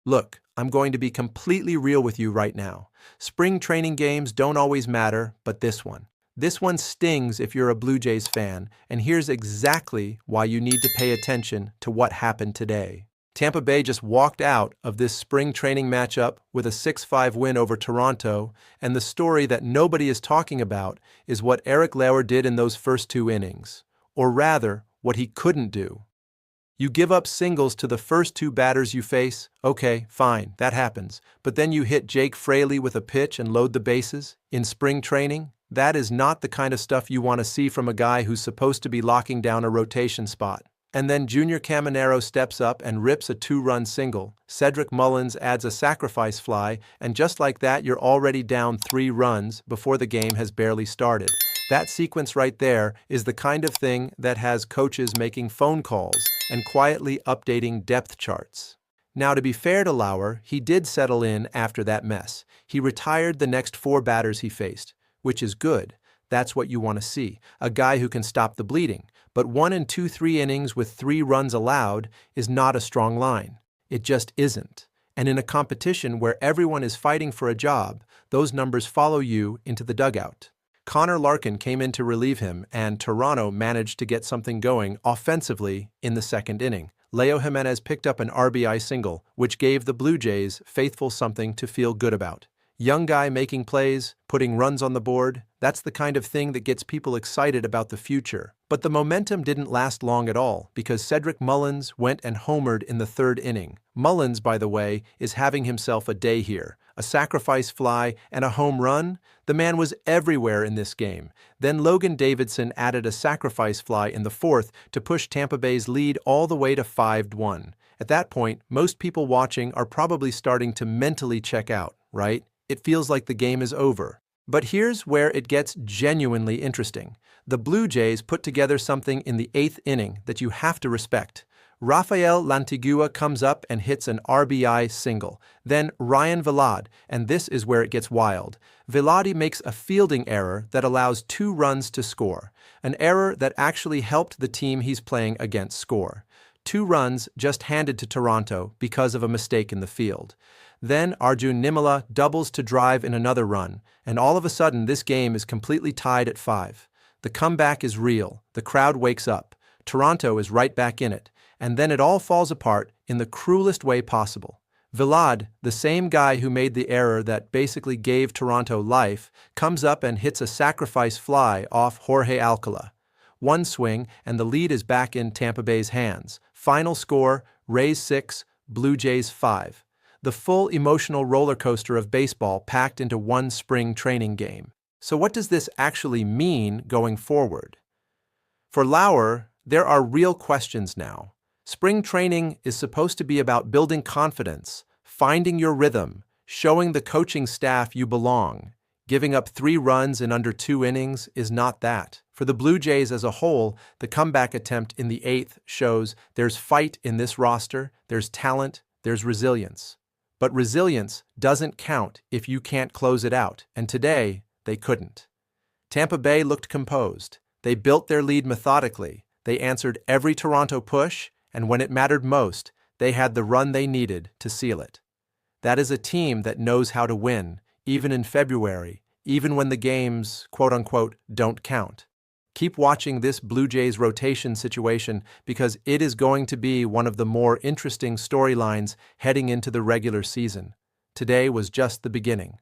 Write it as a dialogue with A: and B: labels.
A: Look, I'm going to be completely real with you right now. Spring training games don't always matter, but this one. This one stings if you're a Blue Jays fan, and here's exactly why you need to pay attention to what happened today. Tampa Bay just walked out of this spring training matchup with a 6-5 win over Toronto, and the story that nobody is talking about is what Eric Lauer did in those first 2 innings. Or rather, what he couldn't do. You give up singles to the first 2 batters you face, okay, fine, that happens. But then you hit Jake Fraley with a pitch and load the bases? In spring training? That is not the kind of stuff you want to see from a guy who's supposed to be locking down a rotation spot. And then Junior Caminero steps up and rips a 2-run single. Cedric Mullins adds a sacrifice fly, and just like that you're already down 3 runs before the game has barely started. That sequence right there is the kind of thing that has coaches making phone calls and quietly updating depth charts. Now, to be fair to Lauer, he did settle in after that mess. He retired the next 4 batters he faced, which is good. That's what you want to see, a guy who can stop the bleeding. But 1 2/3 innings with 3 runs allowed is not a strong line. It just isn't. And in a competition where everyone is fighting for a job, those numbers follow you into the dugout. Connor Larkin came in to relieve him, and Toronto managed to get something going offensively in the 2nd inning. Leo Jimenez picked up an RBI single, which gave the Blue Jays faithful something to feel good about. Young guy making plays, putting runs on the board, that's the kind of thing that gets people excited about the future. But the momentum didn't last long at all, because Cedric Mullins went and homered in the 3rd inning. Mullins, by the way, is having himself a day here. A sacrifice fly and a home run? The man was everywhere in this game. Then Logan Davidson added a sacrifice fly in the 4th to push Tampa Bay's lead all the way to 5-1. At that point, most people watching are probably starting to mentally check out, right? It feels like the game is over. But here's where it gets genuinely interesting. The Blue Jays put together something in the 8th inning that you have to respect. Rafael Lantigua comes up and hits an RBI single. Then Ryan Vilade, and this is where it gets wild. Vilade makes a fielding error that allows 2 runs to score, an error that actually helped the team he's playing against score. 2 runs just handed to Toronto because of a mistake in the field. Then Arjun Nimala doubles to drive in another run, and all of a sudden this game is completely tied at 5. The comeback is real, the crowd wakes up, Toronto is right back in it, and then it all falls apart in the cruelest way possible. Vilade, the same guy who made the error that basically gave Toronto life, comes up and hits a sacrifice fly off Jorge Alcala. 1 swing, and the lead is back in Tampa Bay's hands. Final score, Rays 6, Blue Jays 5. The full emotional roller coaster of baseball packed into 1 spring training game. So what does this actually mean going forward? For Lauer, there are real questions now. Spring training is supposed to be about building confidence, finding your rhythm, showing the coaching staff you belong. Giving up 3 runs in under 2 innings is not that. For the Blue Jays as a whole, the comeback attempt in the 8th shows there's fight in this roster, there's talent, there's resilience. But resilience doesn't count if you can't close it out, and today, they couldn't. Tampa Bay looked composed. They built their lead methodically. They answered every Toronto push, and when it mattered most, they had the run they needed to seal it. That is a team that knows how to win, even in February, even when the games, quote-unquote, don't count. Keep watching this Blue Jays rotation situation because it is going to be one of the more interesting storylines heading into the regular season. Today was just the beginning.